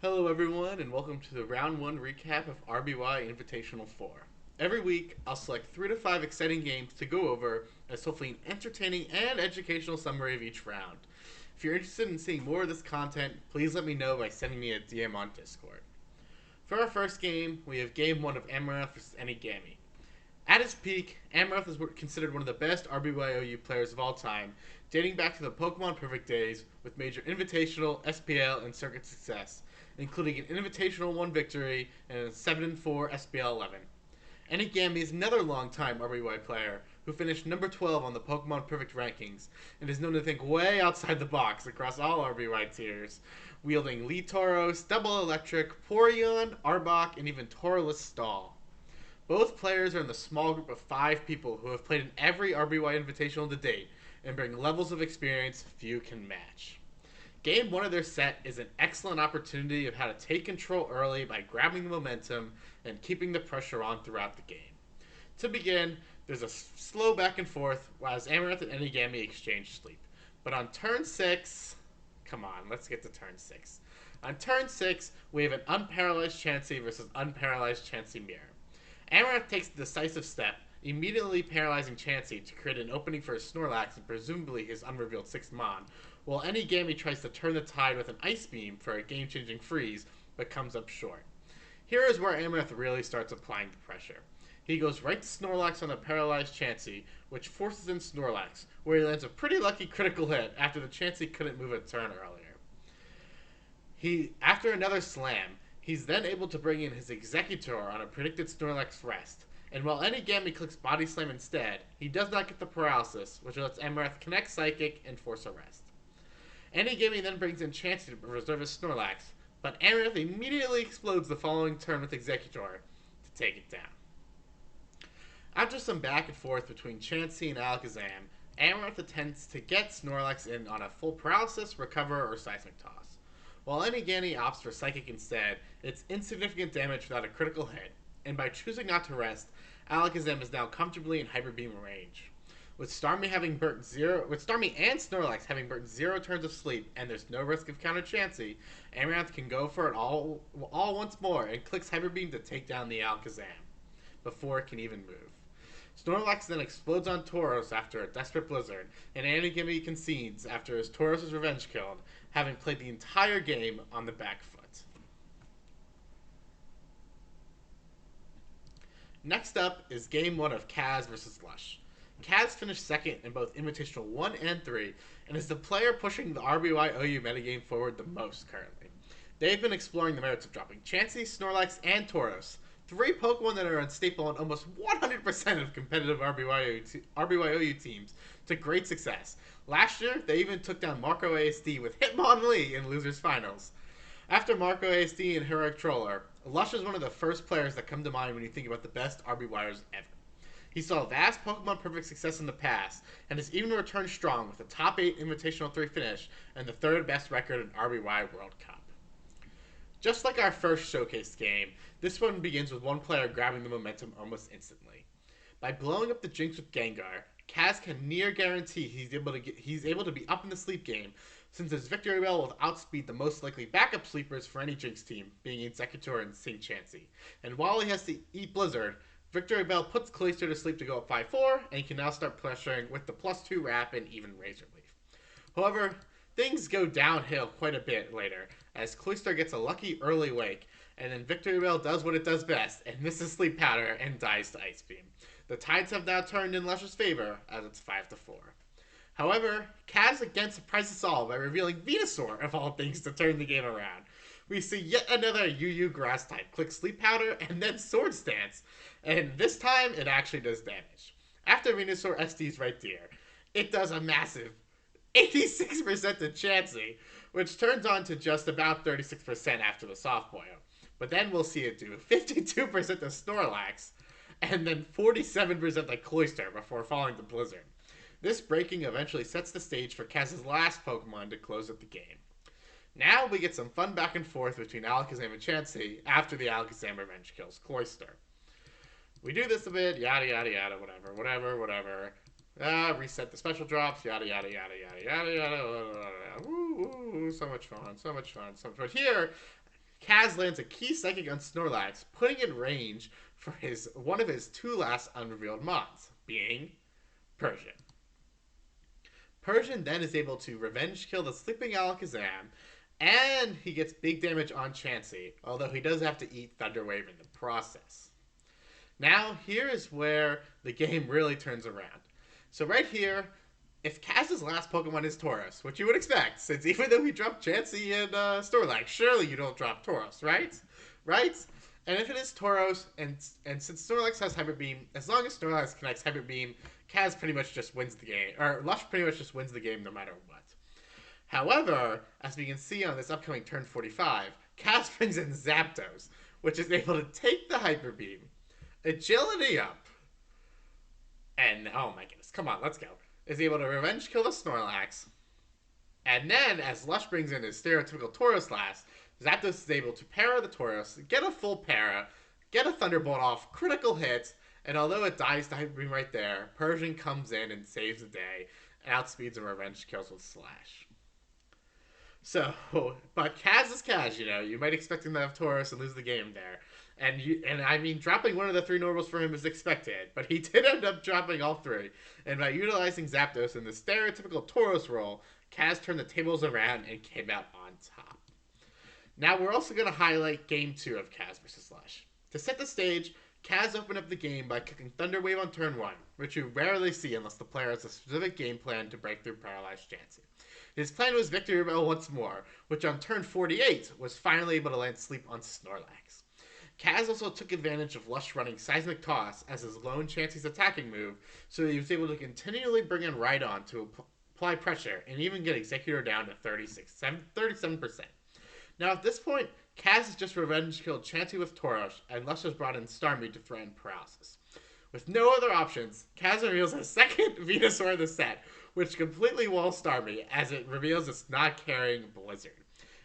Hello, everyone, and welcome to the Round 1 recap of RBY Invitational 4. Every week, I'll select 3 to 5 exciting games to go over as hopefully an entertaining and educational summary of each round. If you're interested in seeing more of this content, please let me know by sending me a DM on Discord. For our first game, we have Game 1 of Amaranth vs. Enigami. At its peak, Amaranth is considered one of the best RBYOU players of all time, dating back to the Pokemon Perfect days with major Invitational, SPL, and Circuit success, including an Invitational 1 victory and a 7-4 SPL 11. Enigami is another longtime RBY player who finished number 12 on the Pokemon Perfect rankings and is known to think way outside the box across all RBY tiers, wielding Tauros, Double Electric, Porygon, Arbok, and even Toralus Stall. Both players are in the small group of 5 people who have played in every RBY Invitational to date and bring levels of experience few can match. Game 1 of their set is an excellent opportunity of how to take control early by grabbing the momentum and keeping the pressure on throughout the game. To begin, there's a slow back and forth as Amaranth and Enigami exchange sleep. But on turn 6, come on, let's get to turn 6. On turn 6, we have an unparalyzed Chansey versus unparalyzed Chansey Mirror. Amaranth takes the decisive step, immediately paralyzing Chansey to create an opening for his Snorlax and presumably his unrevealed 6th Mon, while Enigami tries to turn the tide with an Ice Beam for a game-changing freeze, but comes up short. Here is where Amaranth really starts applying the pressure. He goes right to Snorlax on the paralyzed Chansey, which forces in Snorlax, where he lands a pretty lucky critical hit after the Chansey couldn't move a turn earlier. After another slam, he's then able to bring in his Executor on a predicted Snorlax rest, and while Enigami clicks Body Slam instead, he does not get the paralysis, which lets Amaranth connect Psychic and force a rest. Enigami then brings in Chansey to preserve his Snorlax, but Amaranth immediately explodes the following turn with Executor to take it down. After some back and forth between Chansey and Alakazam, Amaranth attempts to get Snorlax in on a full paralysis, recover, or seismic toss. While Enigami opts for Psychic instead, it's insignificant damage without a critical hit, and by choosing not to rest, Alakazam is now comfortably in Hyper Beam range. With Starmie and Snorlax having burnt 0 turns of sleep and there's no risk of counter Chansey, Amaranth can go for it all once more and clicks Hyper Beam to take down the Alakazam before it can even move. Snorlax then explodes on Tauros after a desperate blizzard, and Enigami concedes after his Tauros is revenge killed, having played the entire game on the back foot. Next up is Game 1 of Kaz vs. Lush. Kaz finished second in both Invitational 1 and 3, and is the player pushing the RBY OU metagame forward the most currently. They've been exploring the merits of dropping Chansey, Snorlax, and Tauros, 3 Pokemon that are unstable on almost 100% of competitive RBYOU teams, to great success. Last year, they even took down Marco ASD with Hitmonlee in Losers Finals. After Marco ASD and Heroic Troller, Lush is one of the first players that come to mind when you think about the best RBYers ever. He saw vast Pokemon Perfect success in the past, and has even returned strong with a top 8 Invitational 3 finish and the 3rd best record in RBY World Cup. Just like our first showcase game, this one begins with one player grabbing the momentum almost instantly. By blowing up the Jinx with Gengar, Kaz can near guarantee he's able to be up in the sleep game, since his Victory Bell will outspeed the most likely backup sleepers for any Jinx team, being Executor and Sing Chansey. And while he has to eat Blizzard, Victory Bell puts Cloyster to sleep to go up 5-4, and he can now start pressuring with the +2 Wrap and even Razor Leaf. However, things go downhill quite a bit later, as Cloyster gets a lucky early wake, and then Victory Bell does what it does best, and misses Sleep Powder and dies to Ice Beam. The tides have now turned in Lush's favor, as it's 5-4. However, Kaz again surprises us all by revealing Venusaur, of all things, to turn the game around. We see yet another UU Grass type click Sleep Powder and then Swords Dance, and this time it actually does damage. After Venusaur SD's right there, it does a massive 86% to Chansey, which turns on to just about 36% after the soft boil. But then we'll see it do 52% to Snorlax, and then 47% to Cloyster before falling to Blizzard. This breaking eventually sets the stage for Kaz's last Pokemon to close up the game. Now we get some fun back and forth between Alakazam and Chansey after the Alakazam revenge kills Cloyster. We do this a bit, yada yada yada, whatever. Reset the special drops, yada yada yada yada yada yada. Woo, so much fun. But here, Kaz lands a key psychic on Snorlax, putting in range for one of his two last unrevealed mons, being Persian. Persian then is able to revenge kill the sleeping Alakazam, and he gets big damage on Chansey, although he does have to eat Thunderwave in the process. Now, here is where the game really turns around. So right here, if Kaz's last Pokemon is Tauros, which you would expect, since even though he dropped Chansey and Snorlax, surely you don't drop Tauros, right? Right? And if it is Tauros, and since Snorlax has Hyper Beam, as long as Snorlax connects Hyper Beam, Kaz pretty much just wins the game. Or Lush pretty much just wins the game no matter what. However, as we can see on this upcoming turn 45, Kaz brings in Zapdos, which is able to take the Hyper Beam, agility up, and oh my goodness, come on, let's go. Is able to revenge kill the Snorlax. And then, as Lush brings in his stereotypical Tauros last, Zapdos is able to para the Tauros, get a full para, get a Thunderbolt off, critical hit, and although it dies to Hyper Beam right there, Persian comes in and saves the day, and outspeeds and revenge kills with Slash. So, but Kaz is Kaz, you know. You might expect him to have Tauros and lose the game there. And I mean, dropping one of the three normals for him is expected, but he did end up dropping all three. And by utilizing Zapdos in the stereotypical Tauros role, Kaz turned the tables around and came out on top. Now we're also going to highlight Game 2 of Kaz vs. Lush. To set the stage, Kaz opened up the game by kicking Thunder Wave on turn 1, which you rarely see unless the player has a specific game plan to break through Paralyzed Chansey. His plan was Victory Bell once more, which on turn 48 was finally able to land Sleep on Snorlax. Kaz also took advantage of Lush running Seismic Toss as his lone Chansey's attacking move, so he was able to continually bring in Rhydon to apply pressure and even get Executor down to 37%. Now at this point, Kaz has just revenge killed Chansey with Tauros, and Lush has brought in Starmie to threaten Paralysis. With no other options, Kaz reveals a second Venusaur in the set, which completely walls Starmie as it reveals it's not carrying Blizzard.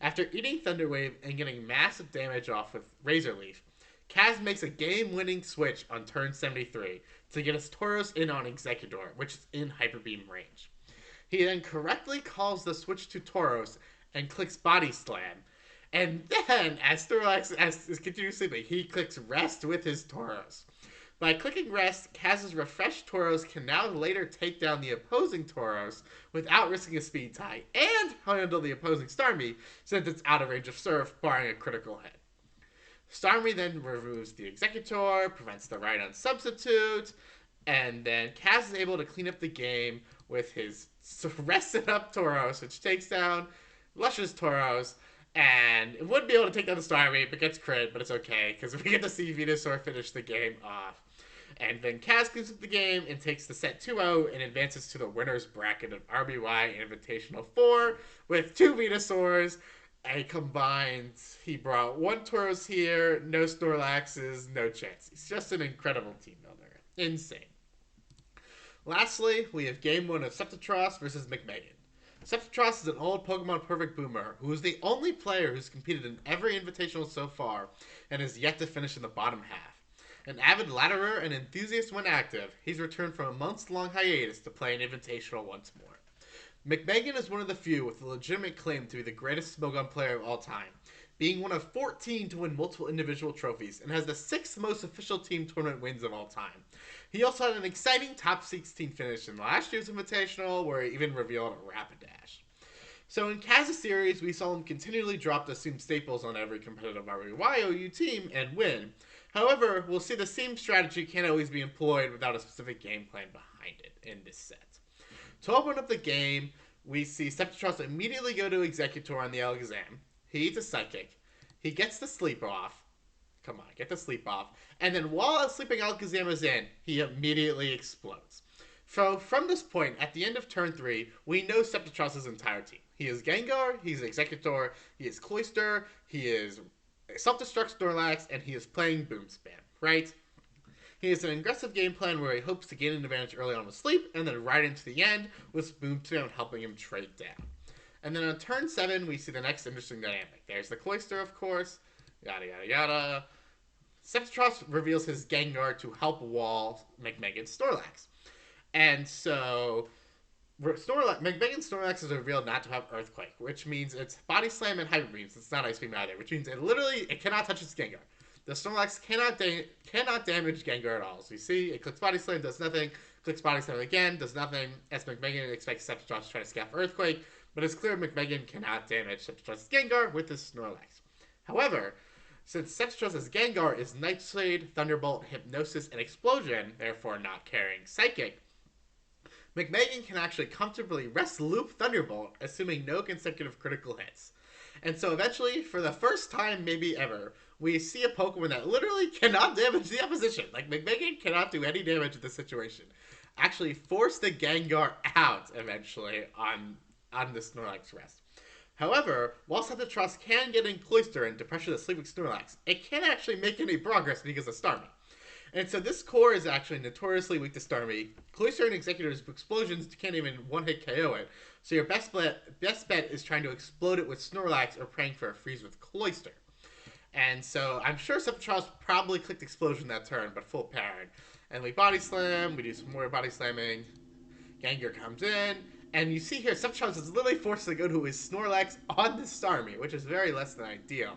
After eating Thunder Wave and getting massive damage off with Razor Leaf, Kaz makes a game-winning switch on turn 73 to get his Tauros in on Executor, which is in Hyper Beam range. He then correctly calls the switch to Tauros and clicks Body Slam. And then, as Snorlax is continuing sleeping, he clicks Rest with his Tauros. By clicking Rest, Kaz's refreshed Tauros can now later take down the opposing Tauros without risking a speed tie and handle the opposing Starmie since it's out of range of Surf, barring a critical hit. Starmie then removes the Executor, prevents the Rhydon substitute, and then Kaz is able to clean up the game with his rested up Tauros, which takes down Lush's Tauros, and it would be able to take down the Starmie, but gets crit, but it's okay, because we get to see Venusaur finish the game off. And then Kaz cleans up the game and takes the set 2-0 and advances to the winner's bracket of RBY Invitational 4 with 2 Venusaurs. And combined, he brought 1 Tauros here, no Snorlaxes, no chance. He's just an incredible team builder. Insane. Lastly, we have Game 1 of Septatros versus McMegan. Septatros is an old Pokemon Perfect Boomer who is the only player who's competed in every Invitational so far and has yet to finish in the bottom half. An avid ladderer and enthusiast when active, he's returned from a months-long hiatus to play an Invitational once more. McMegan is one of the few with a legitimate claim to be the greatest Smogon player of all time, being one of 14 to win multiple individual trophies and has the 6th most official team tournament wins of all time. He also had an exciting top 16 finish in last year's Invitational where he even revealed a Rapidash. So in Kaz's series, we saw him continually drop the assumed staples on every competitive RBY OU team and win. However, we'll see the same strategy can't always be employed without a specific game plan behind it in this set. To open up the game, we see Septatros immediately go to Executor on the Alakazam. He eats a Psychic. He gets the sleep off. Come on, get the sleep off. And then while a sleeping Alakazam is in, he immediately explodes. So from this point, at the end of turn 3, we know Septatros' entire team. He is Gengar, he's Executor, he is Cloyster, he is Self-Destruct Snorlax, and he is playing Boom Spam, right? He has an aggressive game plan where he hopes to gain an advantage early on with Sleep, and then right into the end with Boom Spam helping him trade down. And then on turn 7, we see the next interesting dynamic. There's the Cloyster, of course, yada yada yada. Septatros reveals his Gengar to help wall McMegan's Snorlax. And so McMegan's Snorlax is revealed not to have Earthquake, which means it's Body Slam and Hyper Beams. It's not Ice Beam either, which means it cannot touch its Gengar. The Snorlax cannot damage Gengar at all. So you see, it clicks Body Slam, does nothing. Clicks Body Slam again, does nothing. As McMegan expects Sephiroth to try to scap Earthquake, but it's clear McMegan cannot damage Sephiroth's Gengar with his Snorlax. However, since Sephiroth's Gengar is Night Shade, Thunderbolt, Hypnosis, and Explosion, therefore not carrying Psychic, McMegan can actually comfortably rest loop Thunderbolt, assuming no consecutive critical hits. And so eventually, for the first time maybe ever, we see a Pokemon that literally cannot damage the opposition. Like, McMegan cannot do any damage in this situation. Actually force the Gengar out eventually on the Snorlax rest. However, while Sephiroth can get in Cloister and to pressure the sleeping Snorlax, it can't actually make any progress because of Starmie. And so this core is actually notoriously weak to Starmie. Cloister and Executor's explosions can't even one-hit KO it. So your best bet is trying to explode it with Snorlax or praying for a freeze with Cloister. And so I'm sure Sephiroth probably clicked Explosion that turn, but full parried. And we Body Slam, we do some more Body Slamming. Gengar comes in, and you see here Sephiroth is literally forced to go to his Snorlax on the Starmie, which is very less than ideal.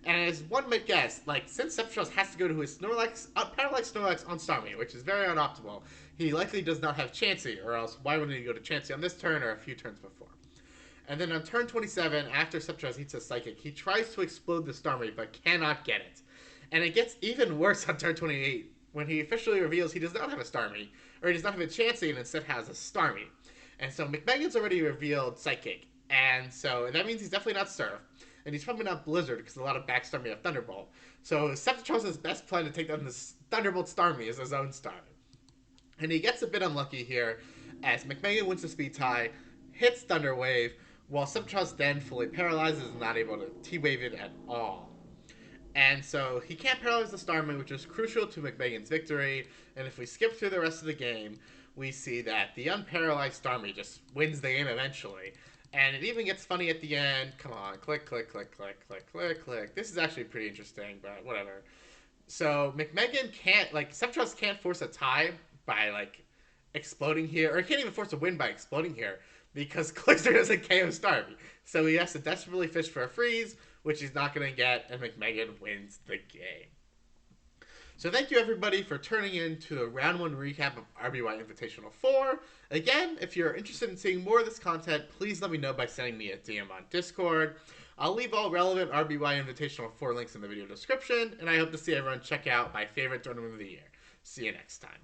And as one might guess, like, since Sephiroth has to go to his Snorlax, paralyzed Snorlax on Starmie, which is very unoptimal, he likely does not have Chansey, or else why wouldn't he go to Chansey on this turn or a few turns before? And then on turn 27, after Sephiroth eats a Psychic, he tries to explode the Starmie, but cannot get it. And it gets even worse on turn 28, when he officially reveals he does not have a Starmie, or he does not have a Chansey and instead has a Starmie. And so McMegan's already revealed Psychic, and so that means he's definitely not Surf. And he's probably not Blizzard because a lot of back Starmie have Thunderbolt. So Sephiroth's best plan to take down this Thunderbolt Starmie is his own Starmie. And he gets a bit unlucky here as McMegan wins the speed tie, hits Thunder Wave, while Sephiroth then fully paralyzes and not able to T-Wave it at all. And so he can't paralyze the Starmie, which is crucial to McMegan's victory. And if we skip through the rest of the game, we see that the unparalyzed Starmie just wins the game eventually. And it even gets funny at the end. Come on, click, click, click, click, click, click, click. This is actually pretty interesting, but whatever. So McMegan can't, like, Sephiroth can't force a tie by, like, exploding here, or he can't even force a win by exploding here, because Cloister doesn't KO Starmie. So he has to desperately fish for a freeze, which he's not going to get, and McMegan wins the game. So thank you everybody for turning in to the round 1 recap of RBY Invitational 4. Again, if you're interested in seeing more of this content, please let me know by sending me a DM on Discord. I'll leave all relevant RBY Invitational 4 links in the video description, and I hope to see everyone check out my favorite tournament of the year. See you next time.